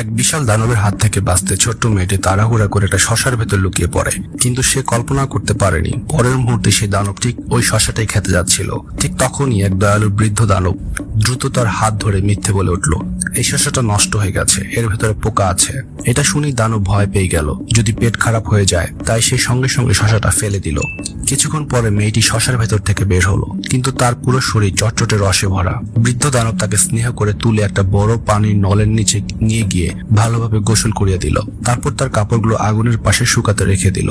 এক বিশাল দানবের হাত থেকে বাঁচতে ছোট্ট মেয়েটি তাড়াহুড়া করে একটা শশার ভেতর লুকিয়ে পড়ে, কিন্তু সে কল্পনা করতে পারেনি পরের মুহূর্তে সেই দানব ঠিক ওই শশাটাই খেতে যাচ্ছিল। ঠিক তখনই এক দয়ালু বৃদ্ধ দানব দ্রুত তার হাত ধরে মিথ্যে বলে উঠল, এই শশাটা নষ্ট হয়ে গেছে, এর ভেতরে পোকা আছে। এটা শুনেই দানব ভয় পেয়ে গেল, যদি পেট খারাপ হয়ে যায়, তাই সে সঙ্গে সঙ্গে শশাটা ফেলে দিল। কিছুক্ষণ পরে মেয়েটি শশার ভেতর থেকে বের হলো, কিন্তু তার পুরো শরীর চটচটে রসে ভরা। বৃদ্ধ দানব তাকে স্নেহ করে তুলে একটা বড় পানির নলের নিচে নিয়ে গিয়ে ভালোভাবে গোসল করিয়ে দিল। তারপর তার কাপড়গুলো আগুনের পাশে শুকাতে রেখে দিল।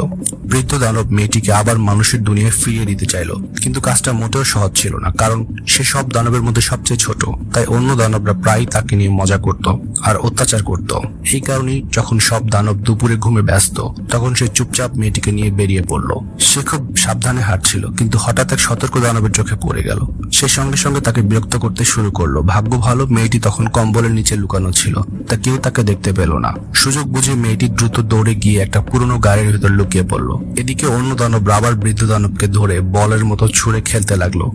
বৃদ্ধ দানব মেয়েটিকে আবার মানুষের দুনিয়ায় ফিরিয়ে দিতে চাইল, কিন্তু কাজটা মোটেও সহজ ছিল না, কারণ সে সব দানবের মধ্যে সবচেয়ে ছোট। তাই অন্য দানবরা প্রায়ই তাকে নিয়ে মজা করত আর অত্যাচার করত। এই কারণেই যখন সব দানব দুপুরে ঘুমে ব্যস্ত, তখন সে চুপচাপ মেয়েটিকে নিয়ে বেরিয়ে পড়ল। সে খুব সাবধানে হাঁটছিল, কিন্তু হঠাৎ এক সতর্ক দানবের চোখে পড়ে গেল। সে সঙ্গে সঙ্গে তাকে বিরক্ত করতে শুরু করলো। ভাগ্য ভালো মেয়েটি তখন কম্বলের নিচে লুকানো ছিল, তা কেউ তাকে দেখতে পেল না। সুযোগ বুঝে মেয়েটি দ্রুত দৌড়ে গিয়ে একটা পুরনো গাড়ির ভেতর লুকিয়ে পড়ল। এদিকে অন্য দানব আবার বৃদ্ধ দানবকে ধরে বলের মতো ছুঁড়ে খেলতে লাগলো।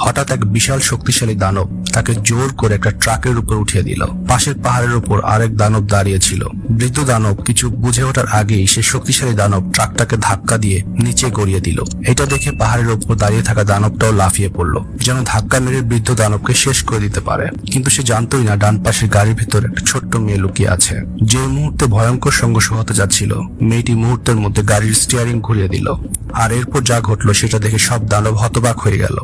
হঠাৎ এক বিশাল শক্তিশালী দানব তাকে জোর করে একটা ট্রাকের উপর উঠিয়ে দিল। পাশের পাহাড়ের উপর আরেক দানব দাঁড়িয়ে ছিল। বৃদ্ধ দানব কিছু বুঝে ওঠার আগেই সে শক্তিশালী দানব ট্রাকটাকে ধাক্কা দিয়ে নিচে গড়িয়ে দিল। এটা দেখে পাহাড়ের উপর দাঁড়িয়ে থাকা দানবটাও লাফিয়ে পড়লো, যেন ধাক্কা মেরে বৃদ্ধ দানবকে শেষ করে দিতে পারে। কিন্তু সে জানতোই না ডান পাশের গাড়ির ভিতর একটা ছোট্ট মেয়ে লুকিয়ে আছে। যে মুহূর্তে ভয়ঙ্কর সংঘর্ষ হতে যাচ্ছিল, মেয়েটি মুহূর্তের মধ্যে গাড়ির স্টিয়ারিং ঘুরিয়ে দিল। আর এরপর যা ঘটলো সেটা দেখে সব দানব হতবাক হয়ে গেল।